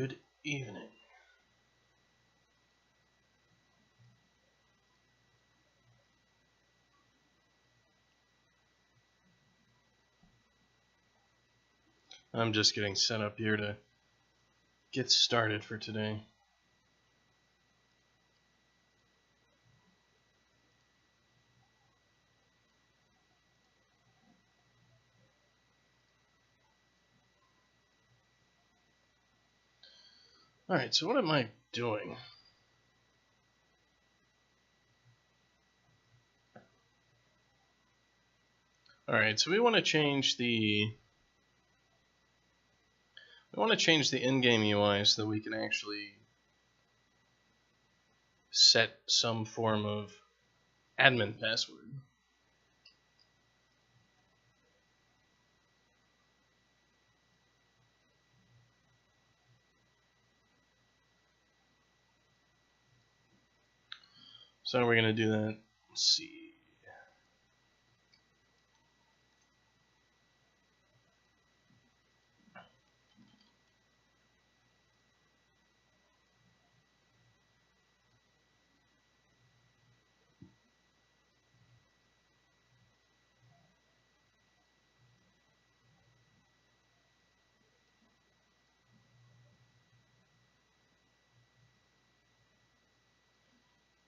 Good evening. I'm just getting set up here to get started for today. Alright, so what am I doing? Alright, so we want to change the in-game UI so that we can actually set some form of admin password. So how are we going to do that? Let's see.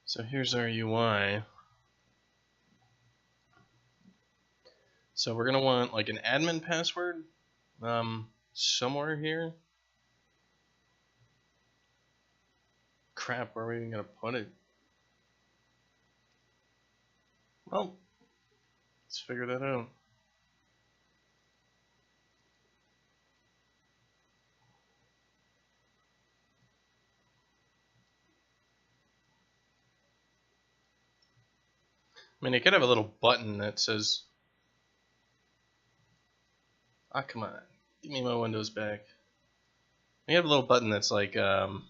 So here's our UI. So we're going to want like an admin password somewhere here. Crap, where are we even going to put it? Well, let's figure that out. I mean, it could have a little button that says, ah, come on, give me my Windows back. We have a little button that's like, enter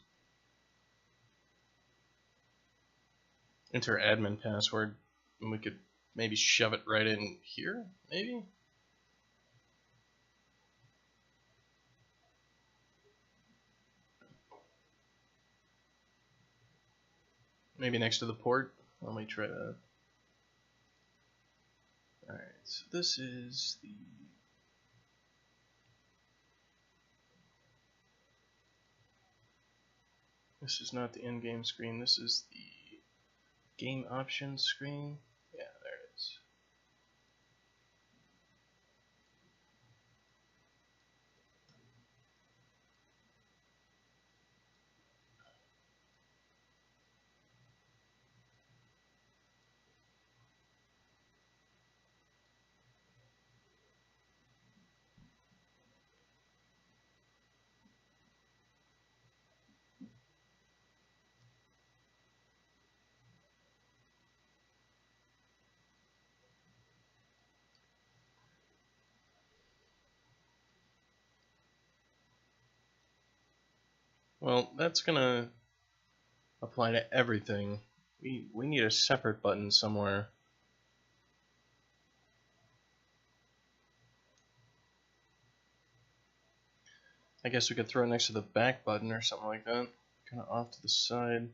admin password, and we could maybe shove it right in here, maybe? Maybe next to the port? Let me try that. Alright, so this is the... This is not the in-game screen, this is the game options screen. Yeah, there it is. Well, that's gonna apply to everything. We need a separate button somewhere. I guess we could throw it next to the back button or something like that. Kind of off to the side.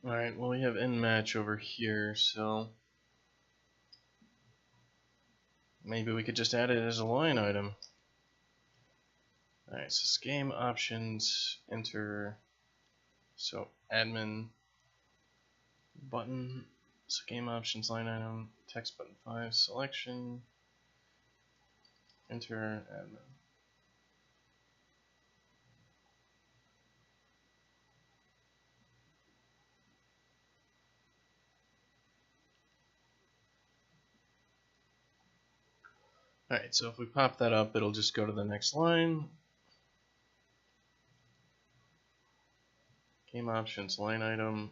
Alright, well we have in-match over here, so maybe we could just add it as a line item. Alright, so game options, enter, so admin button, so game options line item, text button 5, selection, enter admin. Alright, so if we pop that up, it'll just go to the next line. Game options line item.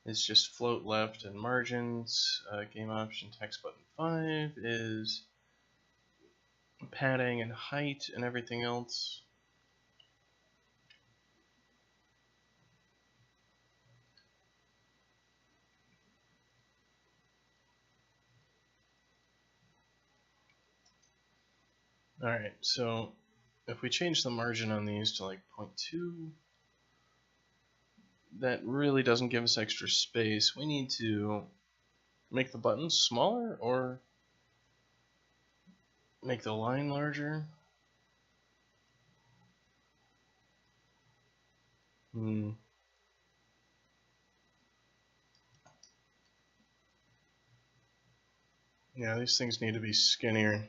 is just float left and margins. Game option text button 5 is padding and height and everything else. Alright, so if we change the margin on these to like 0.2, that really doesn't give us extra space. We need to make the buttons smaller or make the line larger. Yeah, these things need to be skinnier.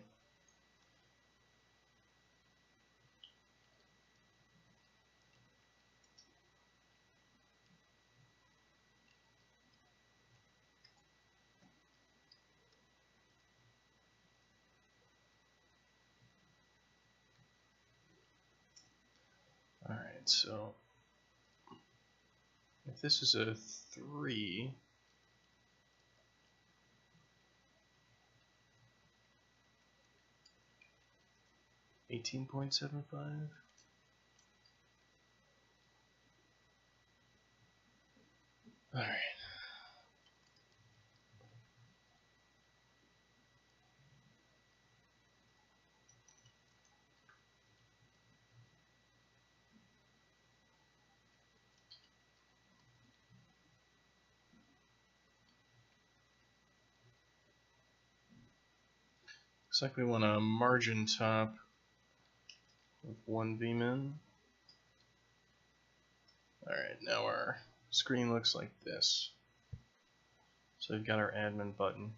Alright, so if this is a 3, $18.75. Alright. Looks like we want a margin top with 1 vmin. Alright, now our screen looks like this. So we've got our admin button.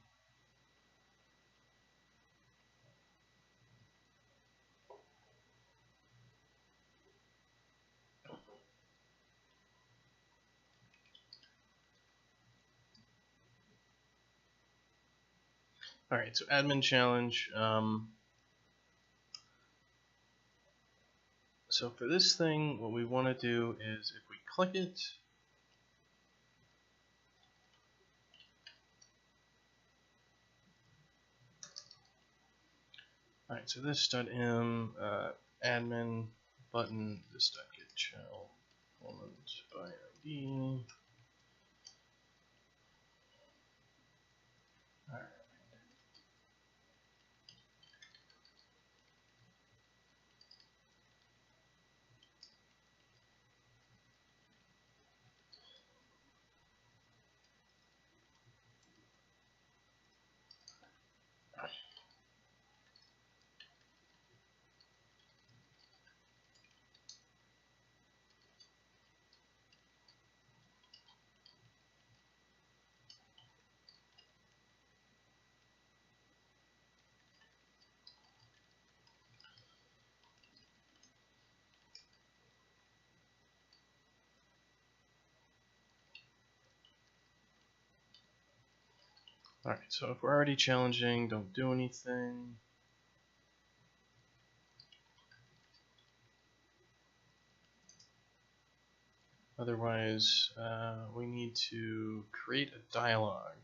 Alright, so admin challenge. So for this thing, what we want to do is if we click it, alright, so this.m admin button, this.get channel element by ID. Alright. Alright, so if we're already challenging, don't do anything. Otherwise, we need to create a dialogue.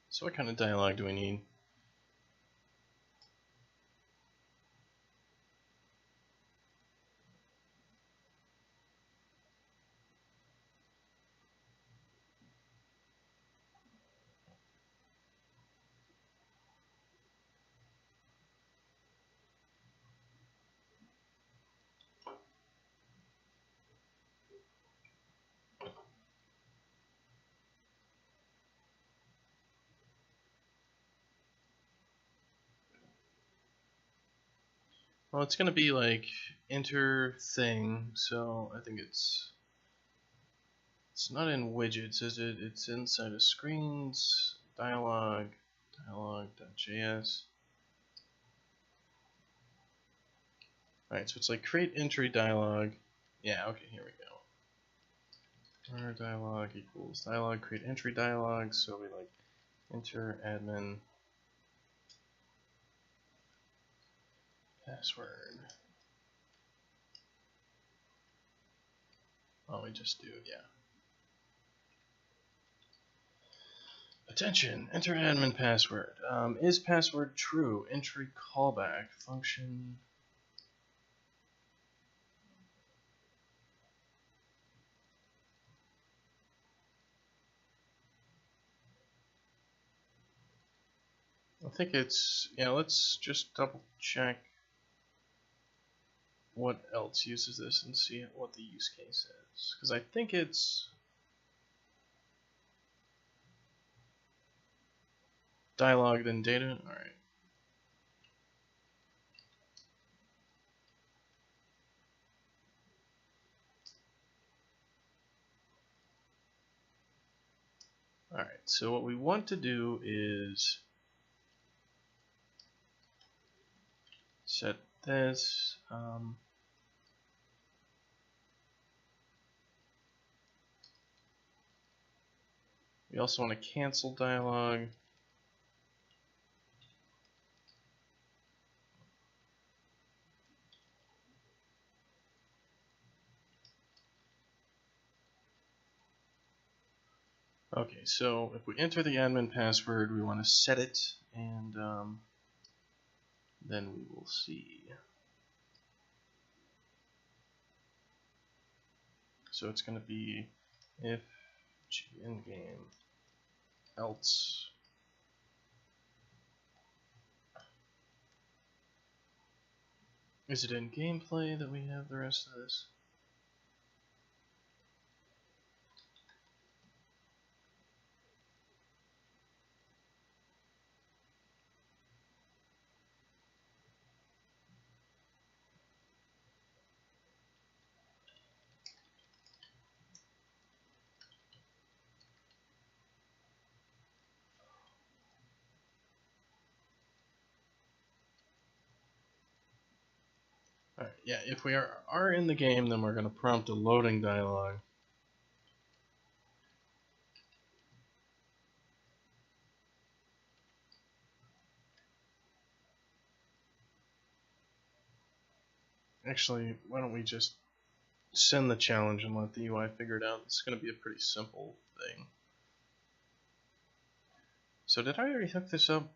So what kind of dialogue do we need? Well, it's going to be like enter thing, so I think it's not in widgets, is it? It's inside of screens, dialogue, dialogue.js. Alright, so it's like create entry dialogue. Yeah, okay, here we go. Our dialogue equals dialogue, create entry dialogue, so we like enter admin password. Oh, we just do, yeah. Attention, enter admin password. Is password true? Entry callback function. I think it's, yeah, let's just double check what else uses this and see what the use case is. Because I think it's dialogue then data. Alright. Alright, so what we want to do is set this. We also want to cancel dialogue. Okay, so if we enter the admin password, we want to set it, and then we will see. So it's going to be if in-game else. Is it in gameplay that we have the rest of this? Alright, yeah, if we are in the game, then we're going to prompt a loading dialog. Actually, why don't we just send the challenge and let the UI figure it out? It's going to be a pretty simple thing. So did I already hook this up?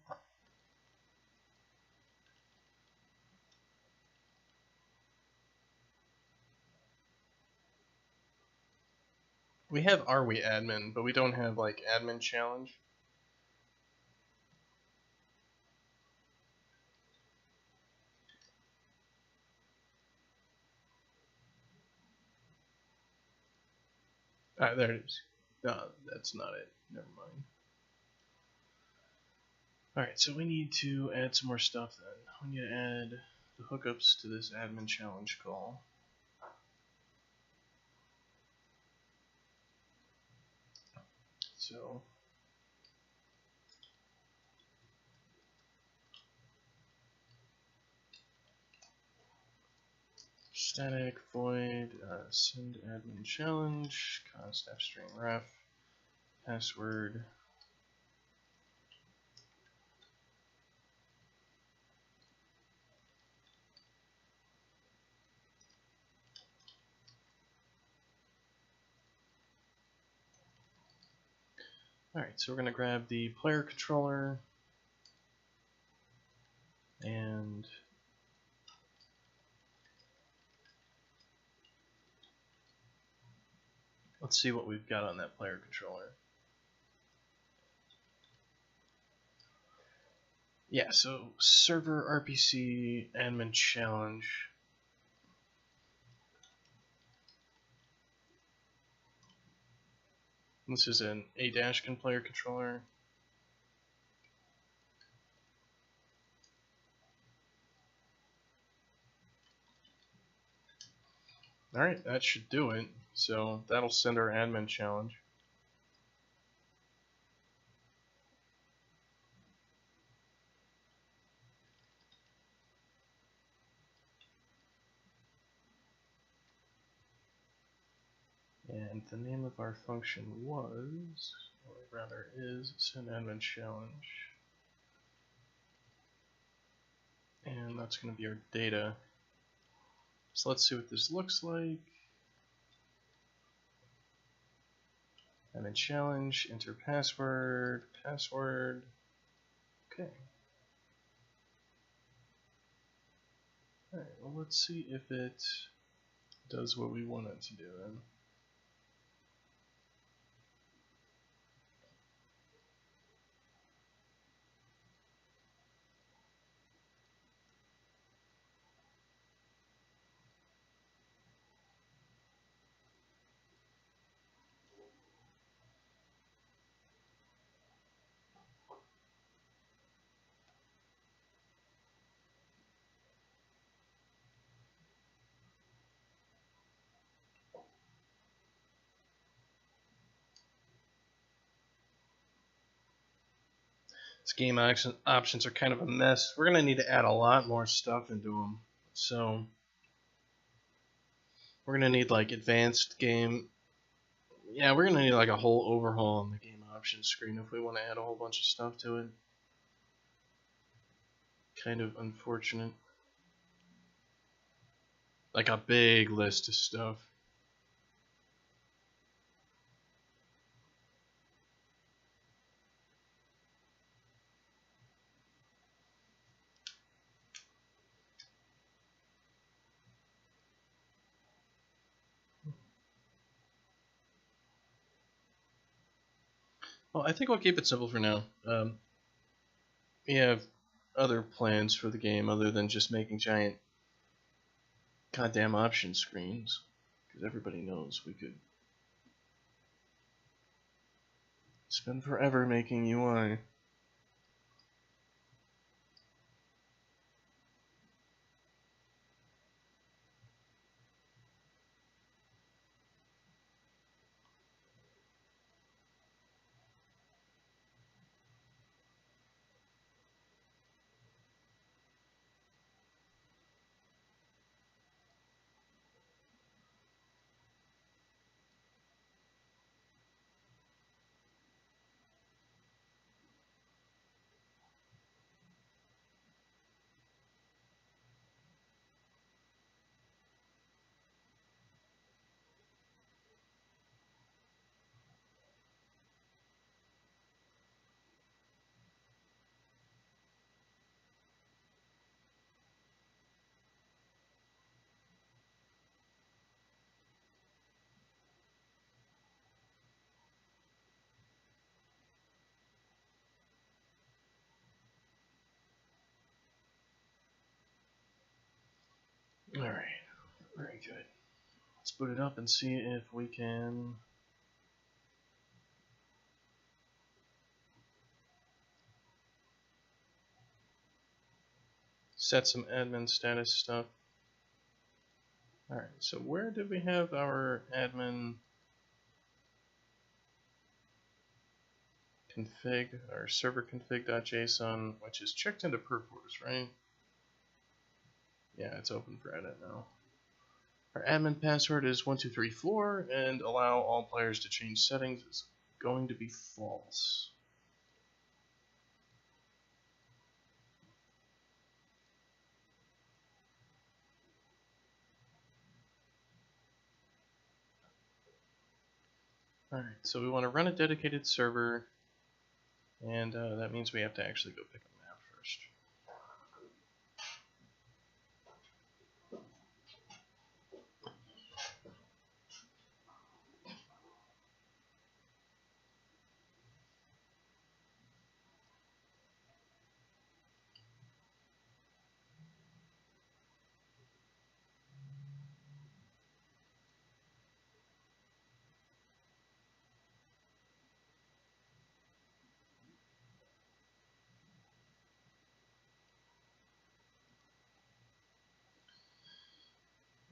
We have are we admin, but we don't have like admin challenge. Ah, there it is. No, that's not it. Never mind. Alright, so we need to add some more stuff then. We need to add the hookups to this admin challenge call. So static void send admin challenge const f string ref password. Alright, so we're going to grab the player controller and let's see what we've got on that player controller. Yeah, so server RPC admin challenge. This is a Dashkin player controller. Alright, that should do it. So that'll send our admin challenge. And the name of our function was, or rather is, send admin challenge. And that's going to be our data. So let's see what this looks like. Admin challenge, enter password, password. Okay. Alright, well let's see if it does what we want it to do then. These game options are kind of a mess. We're going to need to add a lot more stuff into them. So we're going to need like advanced game. Yeah, we're going to need like a whole overhaul on the game options screen if we want to add a whole bunch of stuff to it. Kind of unfortunate. Like a big list of stuff. Well, I think we'll keep it simple for now. We have other plans for the game other than just making giant goddamn option screens. Because everybody knows we could spend forever making UI. Alright, very good. Let's boot it up and see if we can set some admin status stuff. Alright, so where did we have our admin config, our server config.json, which is checked into perforce, right? Yeah, it's open for edit now. Our admin password is 1234, and allow all players to change settings is going to be false. Alright, so we want to run a dedicated server, and that means we have to actually go pick a map first.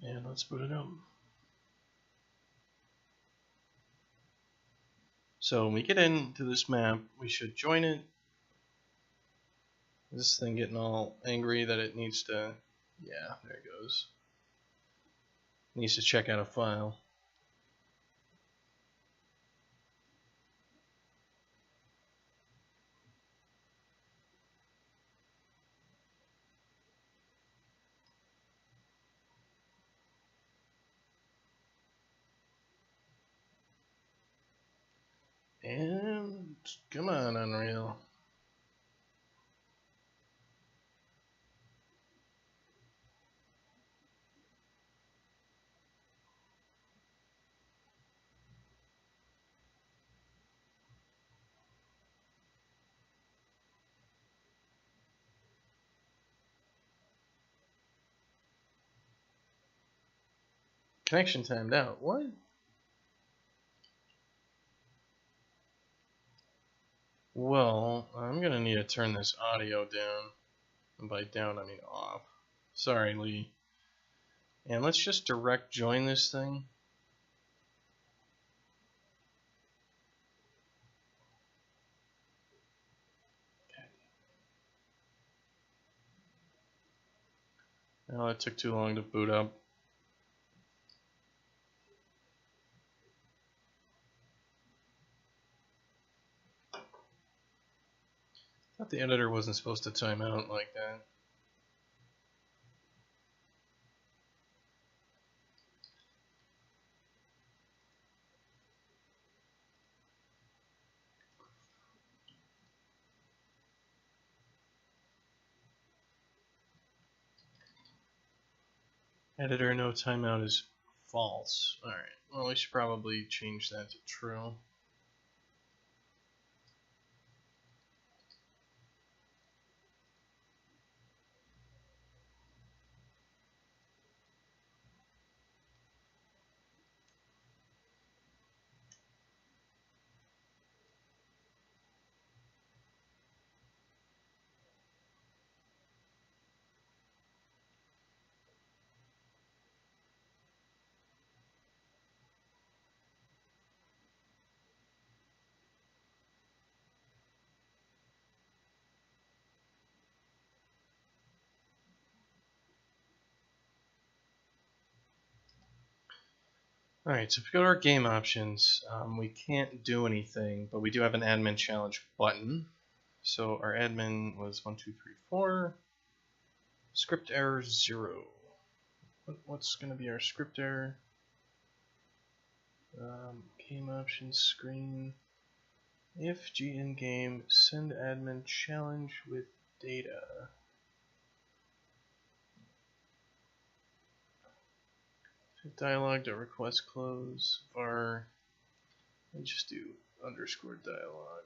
And let's boot it up. So when we get into this map, we should join it. Is this thing getting all angry that it needs to... Yeah, there it goes. Needs to check out a file. Come on, Unreal. Connection timed out. What? Well, I'm gonna need to turn this audio down. And by down, I mean off. Sorry, Lee. And let's just direct join this thing. Oh, it took too long to boot up. I thought the editor wasn't supposed to time out like that. Editor no timeout is false. Alright, well we should probably change that to true. Alright, so if we go to our game options, we can't do anything, but we do have an admin challenge button. So our admin was 1234. Script error 0. What's going to be our script error? Game options screen. If G in game, send admin challenge with data. Dialog.request close var and just do underscore dialog.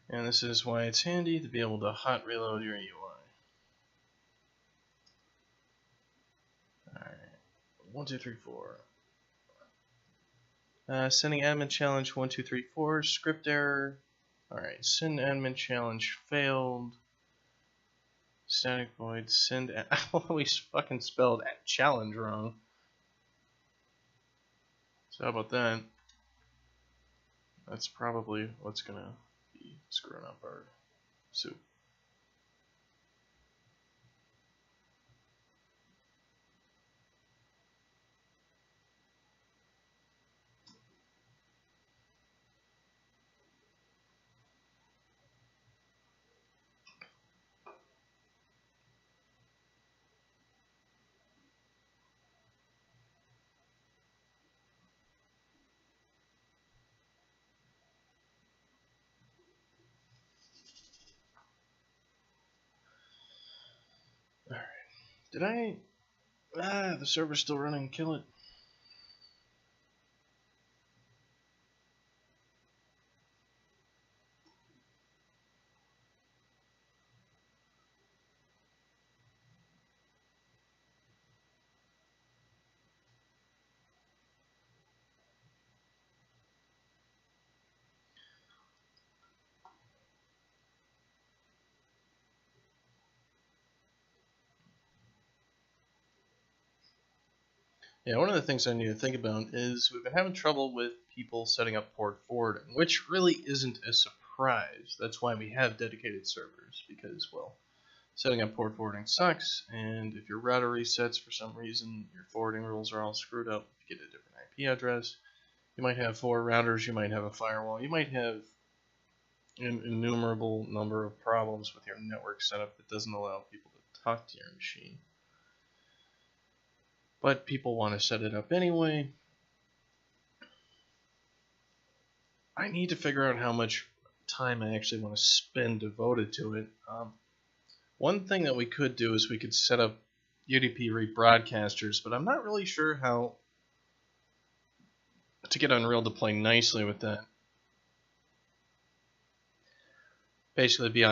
And this is why it's handy to be able to hot reload your UI. Alright, 1, 2, 3, 4. Sending admin challenge 1, 2, 3, 4. Script error. Alright, send admin challenge failed. Static void send. We fucking spelled challenge wrong. So how about that? That's probably what's gonna be screwing up our soup. Alright. Did I... the server's still running. Kill it. Yeah, one of the things I need to think about is we've been having trouble with people setting up port forwarding, which really isn't a surprise. That's why we have dedicated servers, because, well, setting up port forwarding sucks, and if your router resets for some reason, your forwarding rules are all screwed up. If you get a different IP address, You might have 4 routers, you might have a firewall, you might have an innumerable number of problems with your network setup that doesn't allow people to talk to your machine. But people want to set it up anyway. I need to figure out how much time I actually want to spend devoted to it. One thing that we could do is we could set up UDP rebroadcasters, but I'm not really sure how to get Unreal to play nicely with that. Basically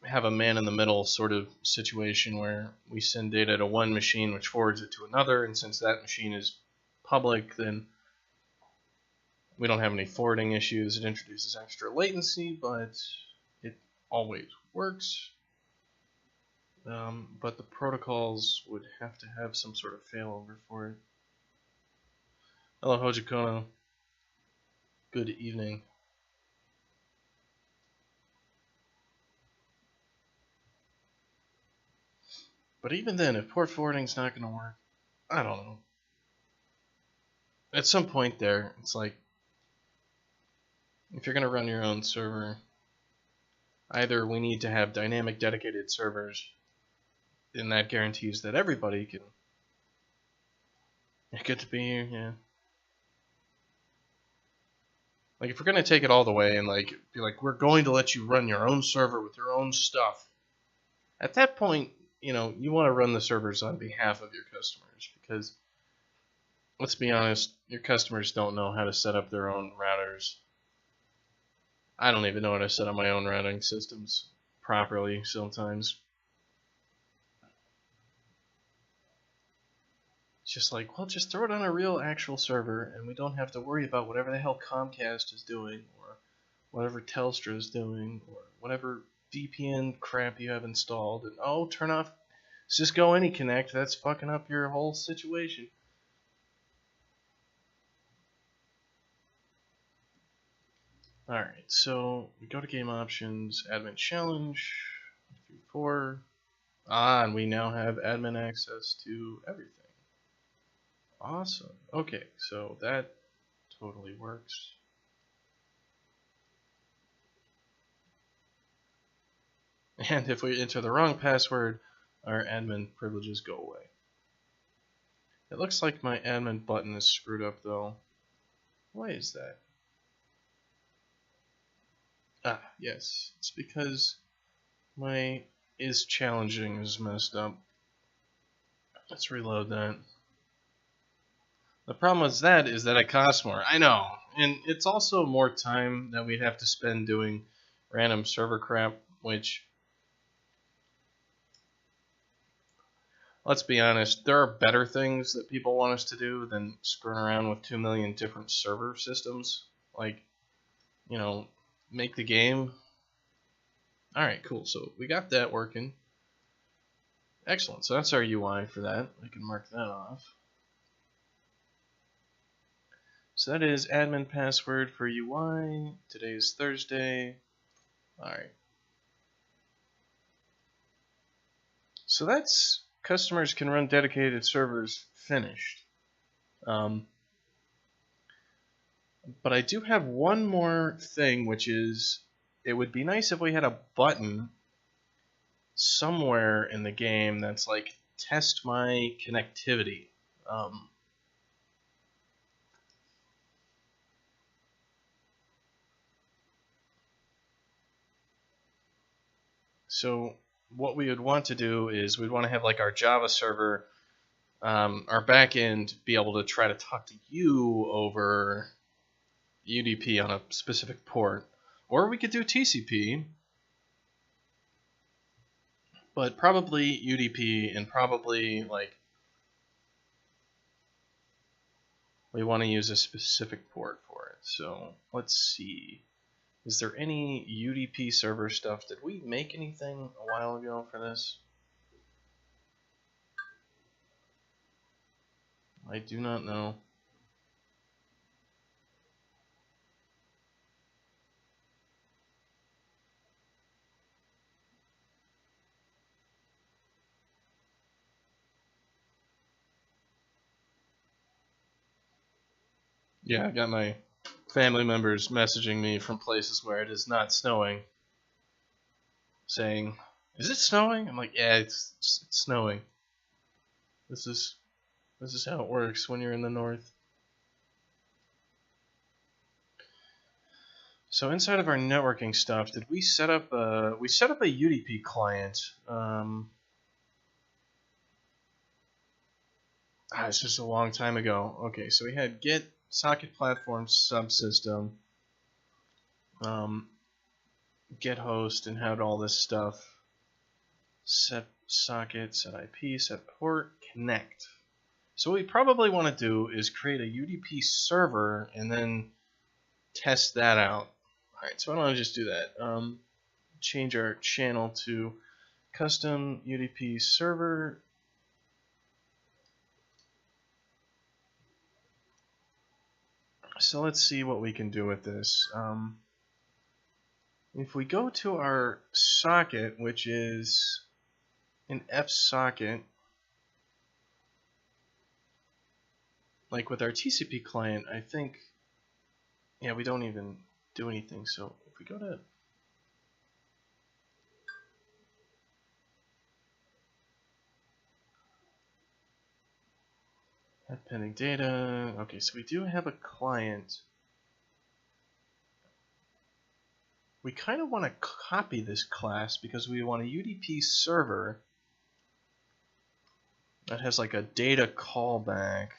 have a man in the middle sort of situation where we send data to one machine which forwards it to another, and since that machine is public, then we don't have any forwarding issues. It introduces extra latency, but it always works. But the protocols would have to have some sort of failover for it. Hello, Hojakono. Good evening. But even then, if port forwarding's not going to work, I don't know. At some point there, it's like, if you're going to run your own server, either we need to have dynamic dedicated servers, and that guarantees that everybody can get to be here, yeah. Like, if we're going to take it all the way and like be like, we're going to let you run your own server with your own stuff, at that point, you know, you want to run the servers on behalf of your customers, because let's be honest, your customers don't know how to set up their own routers. I don't even know how to set up my own routing systems properly sometimes. It's just like, well, just throw it on a real actual server and we don't have to worry about whatever the hell Comcast is doing, or whatever Telstra is doing, or whatever VPN crap you have installed. And oh, turn off Cisco AnyConnect, that's fucking up your whole situation. Alright, so we go to game options, admin challenge, 4. And we now have admin access to everything. Awesome. Okay, so that totally works. And if we enter the wrong password, our admin privileges go away. It looks like my admin button is screwed up though. Why is that? Ah, yes. It's because my is challenging is messed up. Let's reload that. The problem with that is that it costs more. I know. And it's also more time that we'd have to spend doing random server crap, which, let's be honest, there are better things that people want us to do than screwing around with 2 million different server systems. Like, you know, make the game. Alright, cool. So we got that working. Excellent. So that's our UI for that. We can mark that off. So that is admin password for UI. Today is Thursday. Alright. So that's customers can run dedicated servers finished. But I do have one more thing, which is it would be nice if we had a button somewhere in the game that's like test my connectivity. So what we would want to do is we'd want to have like our Java server, our backend, be able to try to talk to you over UDP on a specific port, or we could do TCP, but probably UDP, and probably like we want to use a specific port for it. So let's see. Is there any UDP server stuff? Did we make anything a while ago for this? I do not know. Yeah, I got my family members messaging me from places where it is not snowing, saying, "Is it snowing?" I'm like, "Yeah, it's snowing. This is how it works when you're in the north." So inside of our networking stuff, did we set up a UDP client? It's just a long time ago. Okay, so we had get socket platform subsystem, get host, and had all this stuff. Set socket, set IP, set port, connect. So what we probably want to do is create a UDP server and then test that out. Alright, so why don't I just do that? Change our channel to custom UDP server. So let's see what we can do with this. If we go to our socket, which is an F socket, like with our TCP client, I think, yeah, we don't even do anything. So if we go to add pending data, okay, so we do have a client. We kind of want to copy this class because we want a UDP server that has like a data callback.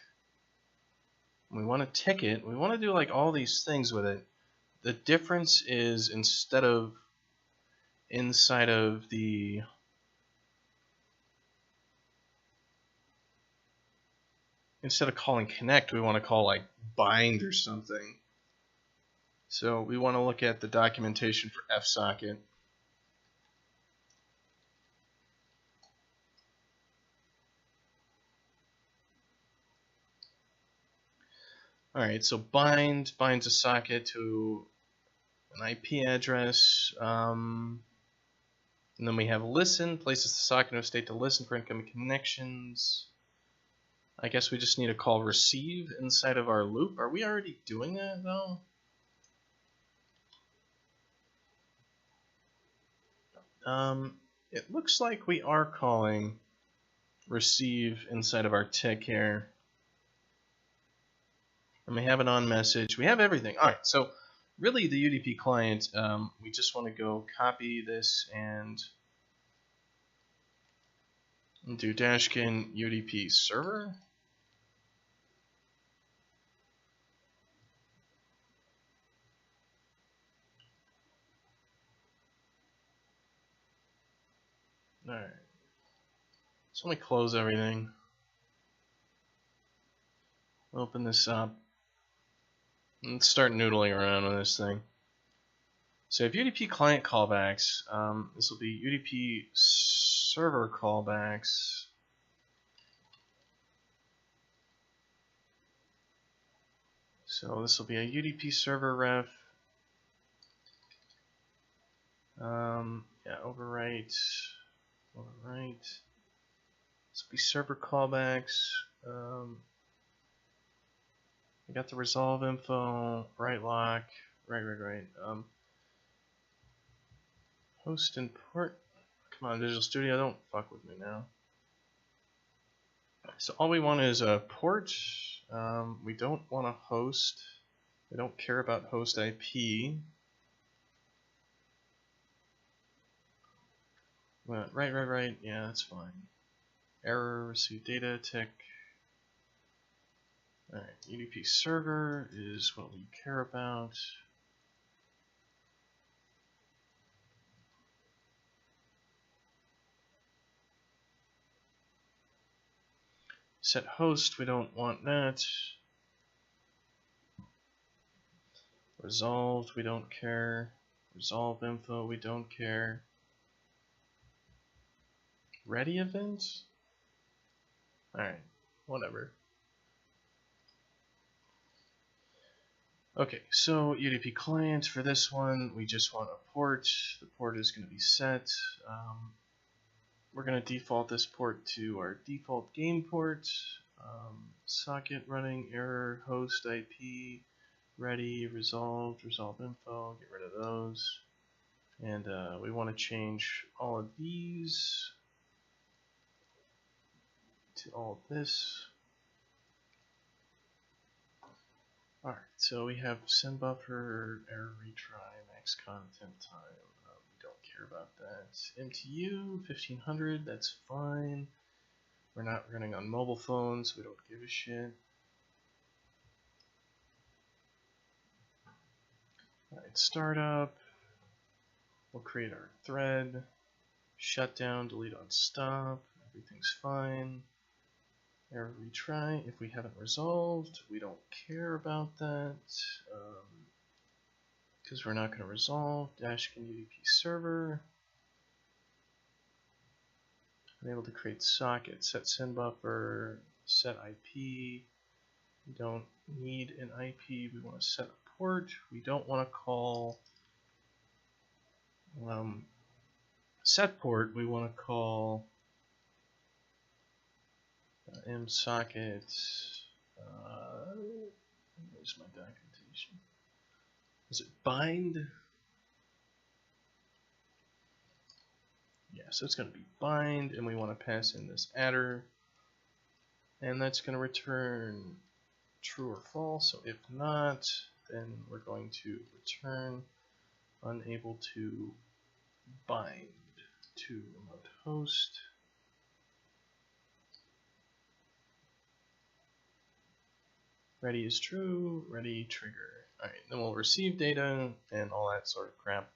We want a ticket. We want to do like all these things with it. The difference is instead of inside of the instead of calling connect, we want to call like bind or something. So we want to look at the documentation for fsocket. Alright, so binds a socket to an IP address. And then we have listen, places the socket in a state to listen for incoming connections. I guess we just need to call receive inside of our loop. Are we already doing that though? It looks like we are calling receive inside of our tick here. And we have an on message. We have everything. Alright, so really the UDP client, we just want to go copy this and do Dashkin UDP server. Alright. So let me close everything. Open this up. Let's start noodling around with this thing. So if UDP client callbacks, this will be UDP server callbacks. So this will be a UDP server ref. Yeah, overwrite. This will be server callbacks. We got the resolve info, write lock, right. Host and port. Come on, Visual Studio, don't fuck with me now. So all we want is a port. We don't want a host. We don't care about host IP. Right. Yeah, that's fine. Error, receive data, tick. Alright, UDP server is what we care about. Set host, we don't want that. Resolved, we don't care. Resolve info, we don't care. Ready event? Alright, whatever. Okay, so UDP client, for this one, we just want a port. The port is going to be set. We're going to default this port to our default game port. Socket running, error, host IP. ready, resolved, resolve info, get rid of those. And we want to change all of these to all of this. Alright, so we have send buffer, error retry, max content time. We don't care about that. MTU 1500, that's fine. We're not running on mobile phones, we don't give a shit. Alright, startup. We'll create our thread. Shutdown, delete on stop. Everything's fine. Error retry. If we haven't resolved, we don't care about that. Because we're not going to resolve. Dashkin UDP server. I'm able to create socket, set send buffer, set IP. We don't need an IP. We want to set a port. We don't want to call set port. We want to call msocket. Where's my documentation? Is it bind? Yeah, so it's going to be bind, and we want to pass in this adder, and that's going to return true or false. So if not, then we're going to return unable to bind to remote host. Ready is true, ready trigger. Alright, then we'll receive data and all that sort of crap.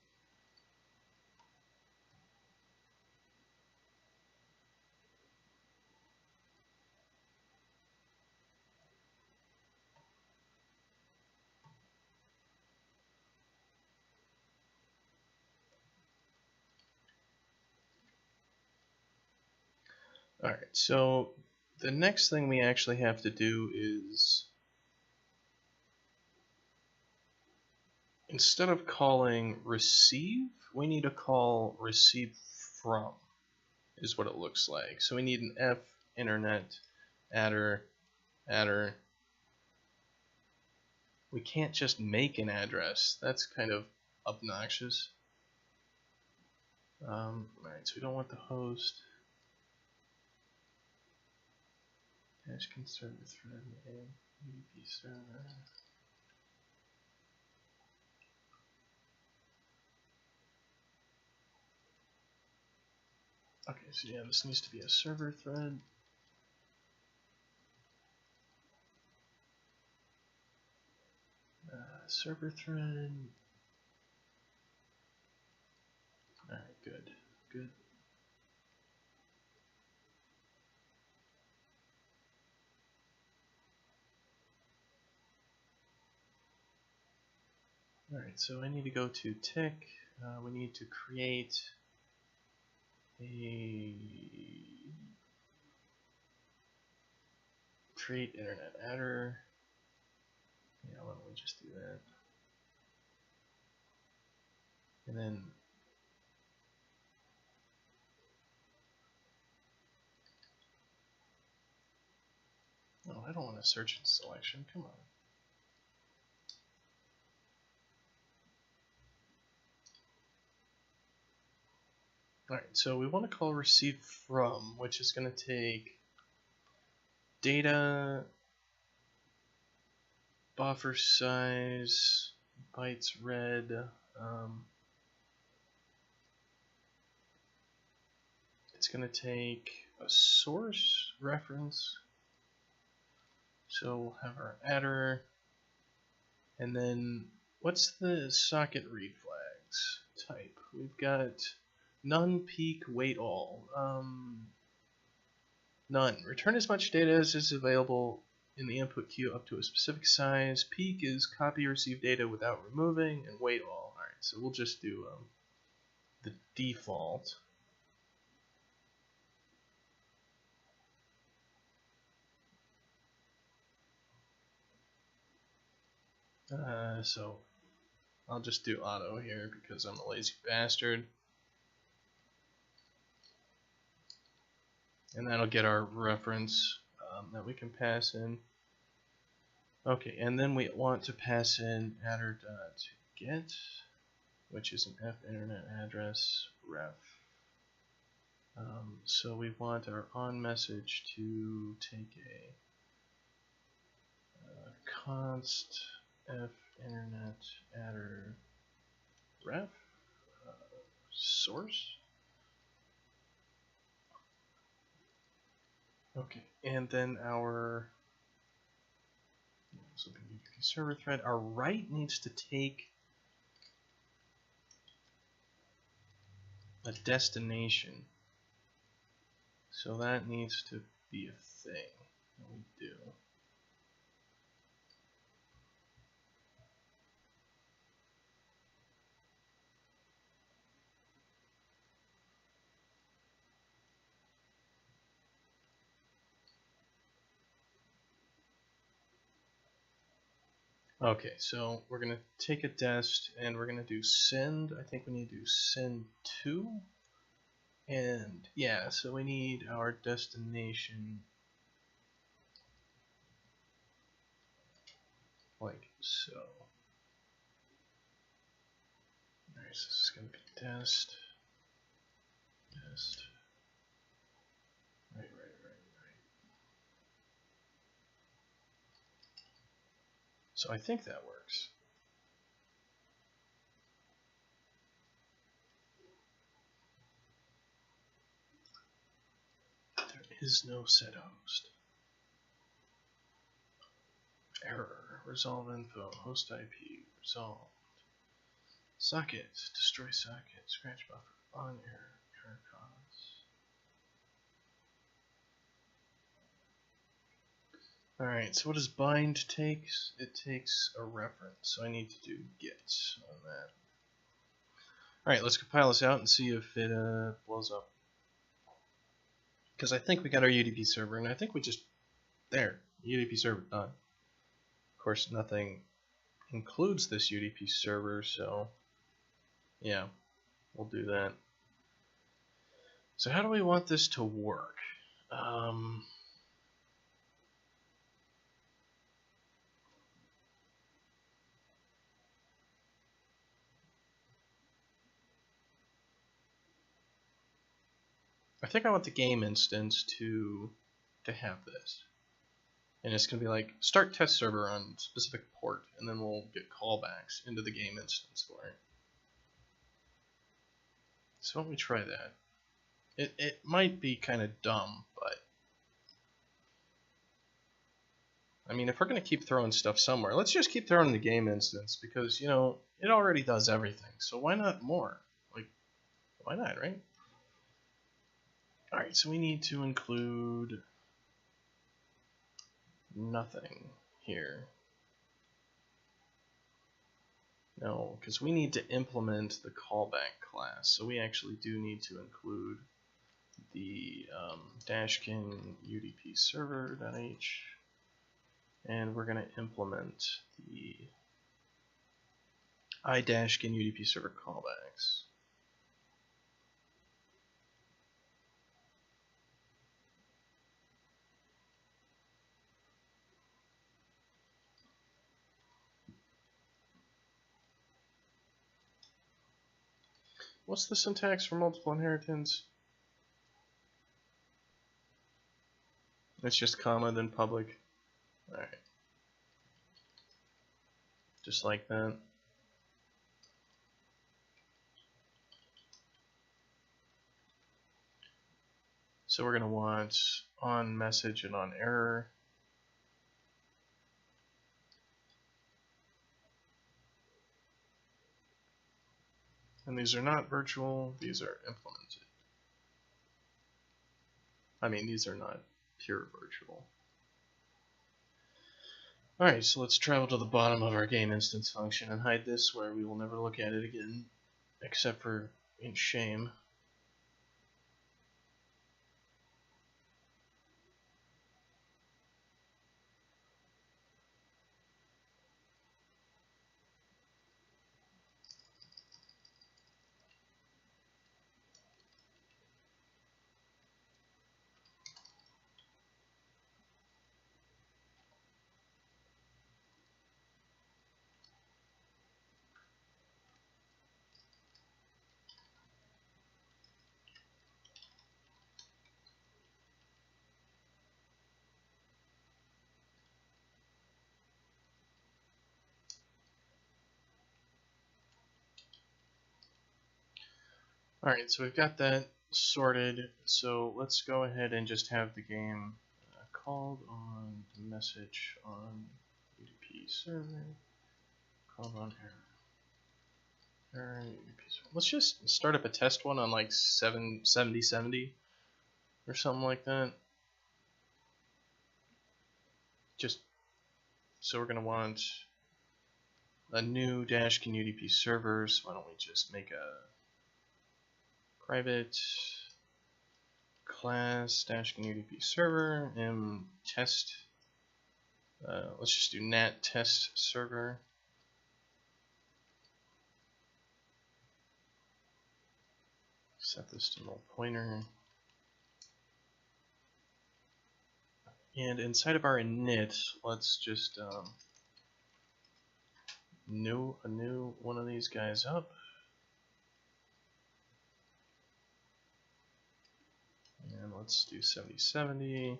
Alright, so the next thing we actually have to do is, instead of calling receive, we need to call receive from, is what it looks like. So we need an F internet adder. We can't just make an address. That's kind of obnoxious. Alright, so we don't want the host. Dashkin server thread name, UDP server. Okay, so yeah, this needs to be a server thread. Server thread. Alright, good. Alright, so I need to go to tick. We need to create internet adder. Yeah, why don't we just do that? And then oh, I don't want to search and selection. Come on. Alright, so we want to call receive from, which is going to take data, buffer size, bytes read, it's going to take a source reference. So we'll have our adder, and then what's the socket read flags type? We've got none, peak, wait all. None. Return as much data as is available in the input queue up to a specific size. Peak is copy receive data without removing, and wait all. Alright, so we'll just do the default. So I'll just do auto here because I'm a lazy bastard. And that'll get our reference that we can pass in. Okay, and then we want to pass in adder.get, which is an F internet address ref. So we want our on message to take a const F internet adder ref source. Okay, and then our server thread, our write needs to take a destination. So that needs to be a thing that we do. Okay, so we're going to take a dest and we're going to do send. I think we need to do send to. And yeah, so we need our destination like so. Alright, so this is going to be dest. Right. So I think that works. There is no set host. Error. Resolve info. Host IP. Resolved. Socket. Destroy socket. Scratch buffer. On error. Error cause. Alright, so what does bind takes? It takes a reference, so I need to do get on that. Alright, let's compile this out and see if it blows up. Because I think we got our UDP server, and I think we just, there, UDP server done. Of course, nothing includes this UDP server, so yeah, we'll do that. So how do we want this to work? I think I want the game instance to have this. And it's going to be like, start test server on specific port, and then we'll get callbacks into the game instance for it. So why don't we try that? It might be kind of dumb, but I mean, if we're going to keep throwing stuff somewhere, let's just keep throwing the game instance, because, you know, it already does everything. So why not more? Like, why not, right? Alright, so we need to include nothing here. No, because we need to implement the callback class, so we actually do need to include the Dashkin UDP server.h, and we're going to implement the iDashkin UDP server callbacks. What's the syntax for multiple inheritance? It's just comma, then public. Alright. Just like that. So we're going to want on message and on error. And these are not virtual, these are implemented. I mean, these are not pure virtual. Alright, so let's travel to the bottom of our game instance function and hide this where we will never look at it again, except for in shame. Alright, so we've got that sorted, so let's go ahead and just have the game called on the message on UDP server, called on error UDP server. Let's just start up a test one on like 7070 or something like that. Just so we're going to want a new Dashkin UDP server, so why don't we just make a private class Dashkin UDP server and test. Let's just do nat test server. Set this to null pointer. And inside of our init, let's just new one of these guys up. And let's do 7070.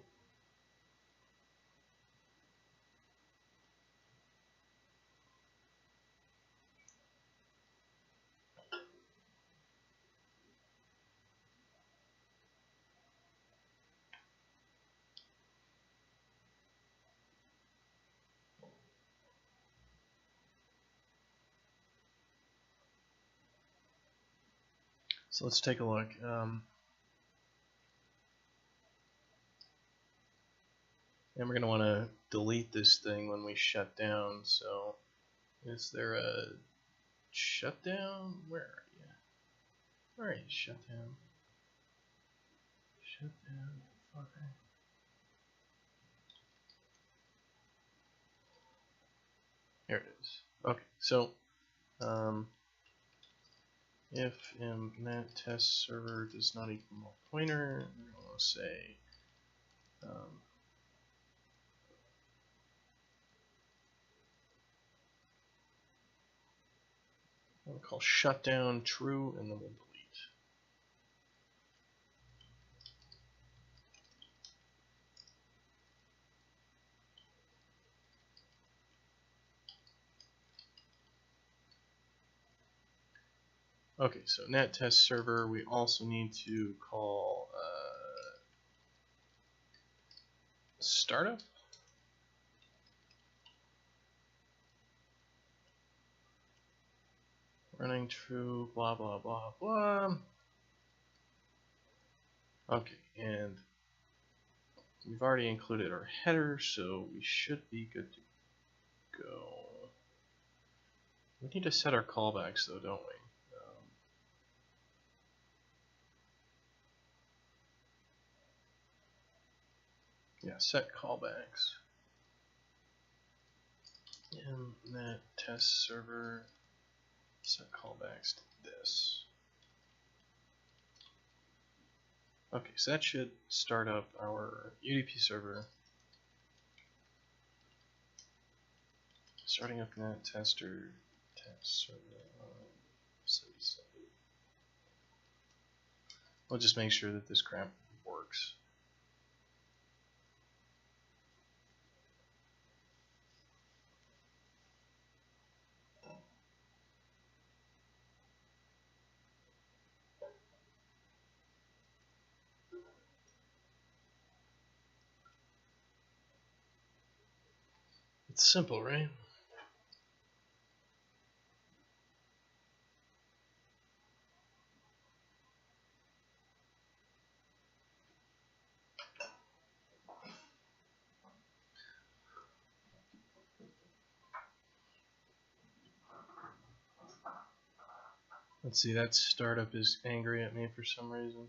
So let's take a look. And we're going to want to delete this thing when we shut down. So is there a shutdown? Where are you? Where are you? Shutdown. Shutdown, fucker. Here it is. Okay, so if nat test server does not equal null pointer, we're going to say we'll call shutdown true, and then we'll delete. Okay, so nat test server, we also need to call startup. Running true, blah blah blah blah. Okay, and we've already included our header, so we should be good to go. We need to set our callbacks though, don't we? Yeah, set callbacks. And that test server, set callbacks to this. Okay, so that should start up our UDP server. Starting up net tester test server. We'll just make sure that this crap works. It's simple, right? Let's see, that startup is angry at me for some reason.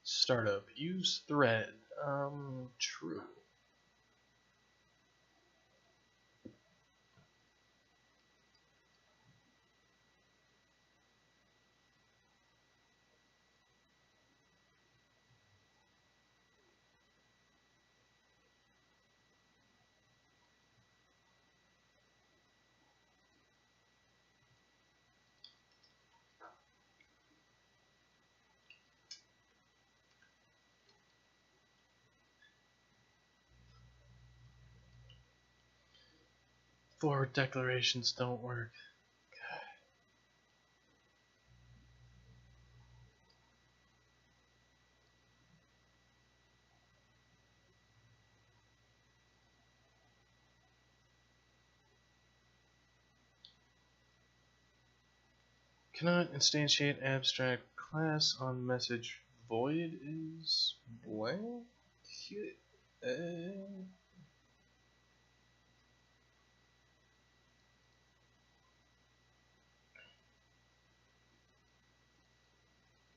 Startup, use thread. True. Forward declarations don't work. Cannot instantiate abstract class on message void is blank.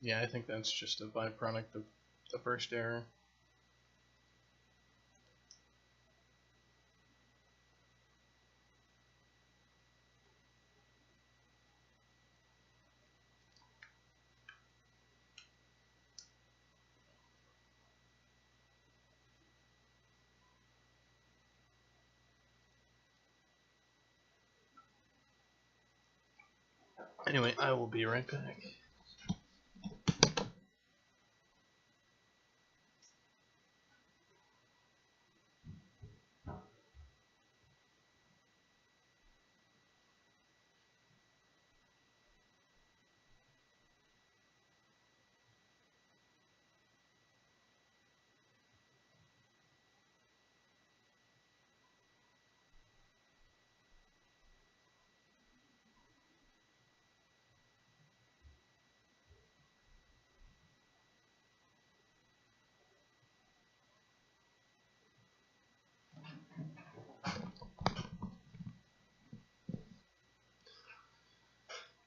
Yeah, I think that's just a byproduct of the first error. Anyway, I will be right back.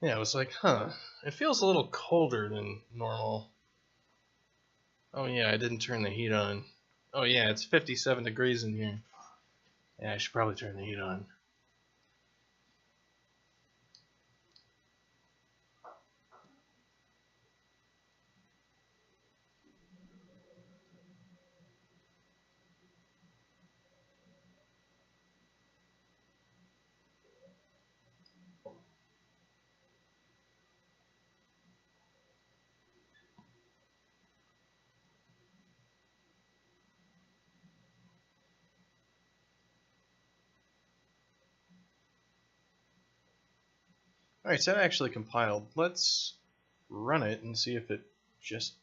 Yeah, I was like, huh, it feels a little colder than normal. Oh yeah, I didn't turn the heat on. Oh yeah, it's 57 degrees in here. Yeah, I should probably turn the heat on. Alright, so that actually compiled. Let's run it and see if it just...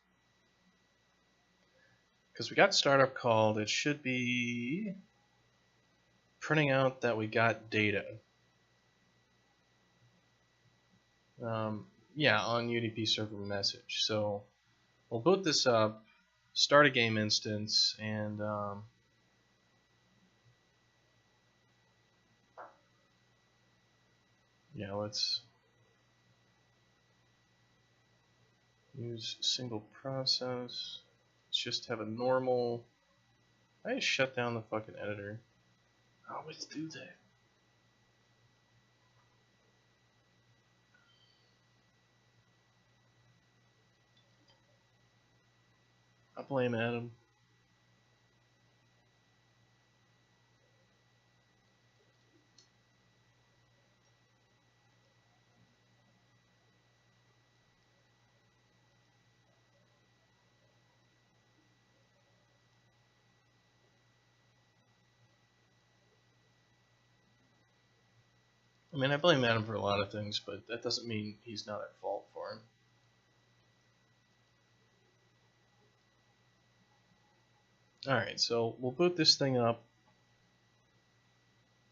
Because we got startup called, it should be printing out that we got data. Yeah, on UDP server message. So we'll boot this up, start a game instance, and yeah, let's use single process. Let's just have a normal... I just shut down the fucking editor. I always do that. I blame Adam. I mean, I blame Adam for a lot of things, but that doesn't mean he's not at fault for him. Alright, so we'll boot this thing up.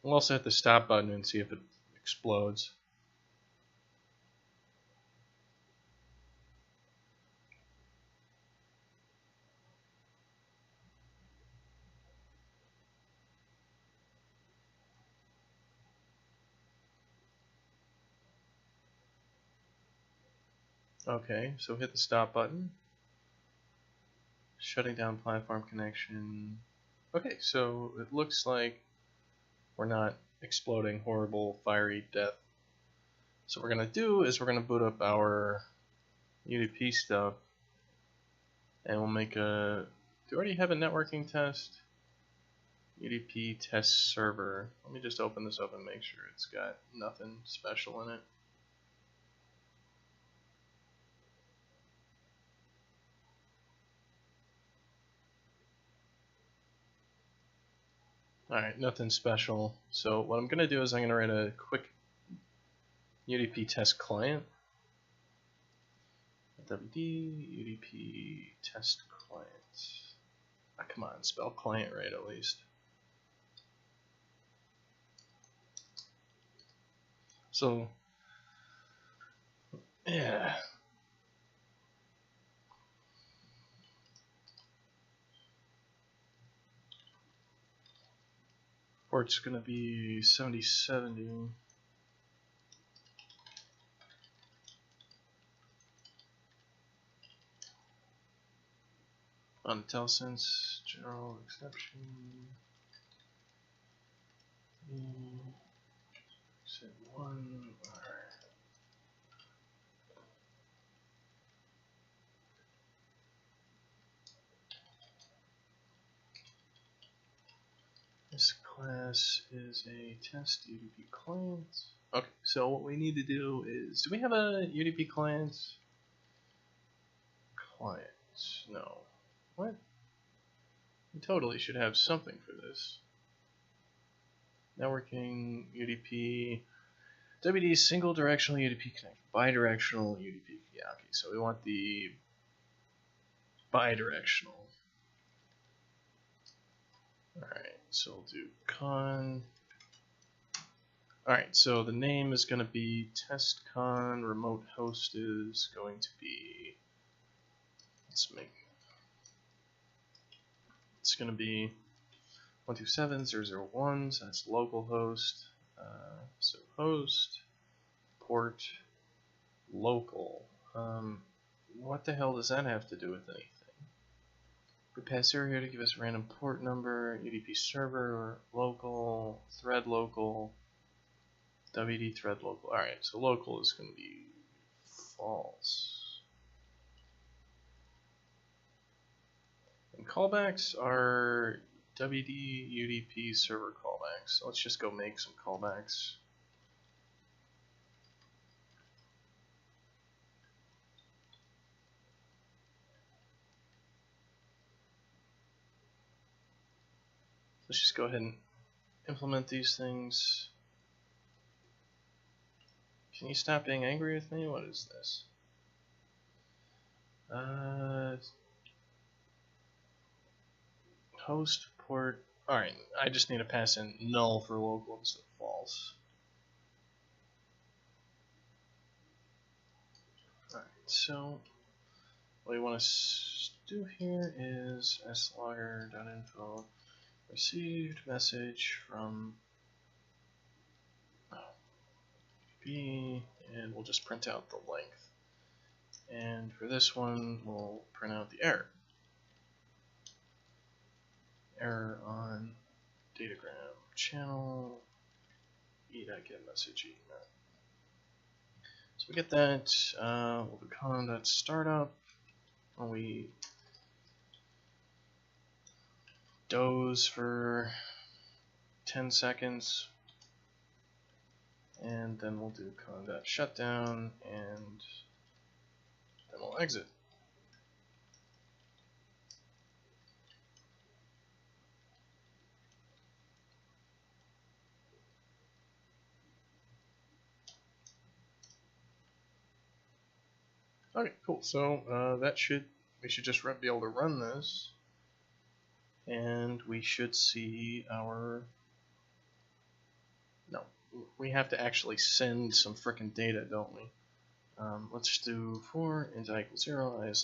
We'll also hit the stop button and see if it explodes. Okay, so hit the stop button. Shutting down platform connection. Okay, so it looks like we're not exploding horrible fiery death. So what we're going to do is we're going to boot up our UDP stuff. And we'll make a... Do we already have a networking test? UDP test server. Let me just open this up and make sure it's got nothing special in it. Alright, nothing special. So what I'm going to do is I'm going to write a quick UDP test client. WD UDP test client. Ah, come on, spell client right at least. So Yeah. Port's gonna be 7070. On telesense, general exception. Set 1. Alright. This class is a test UDP client. Okay, so what we need to do is, do we have a UDP client? Client, no. What? We totally should have something for this. Networking, UDP, WD single directional UDP connect, bidirectional UDP. Yeah, okay, so we want the bidirectional. Alright, so we'll do con. Alright, so the name is going to be testcon, remote host is going to be, let's make, it's going to be 127.0.0.1, so that's localhost, so host, port, local. What the hell does that have to do with anything? We pass zero here to give us a random port number, UDP server, local, thread local, WD thread local. Alright, so local is going to be false. And callbacks are WD UDP server callbacks. So let's just go make some callbacks. Let's just go ahead and implement these things. Can you stop being angry with me? What is this? Host port. Alright, I just need to pass in null for local instead of false. Alright, so what we want to do here is slogger.info received message from B, and we'll just print out the length. And for this one, we'll print out the error. Error on datagram channel e.get message e. So we get that. We'll do con.startup. When we doze for 10 seconds, and then we'll do con.shutdown, and then we'll exit. Okay, cool. So we should just be able to run this, and we should see our. No, we have to actually send some frickin' data, don't we? Let's do for int I equals 0, I is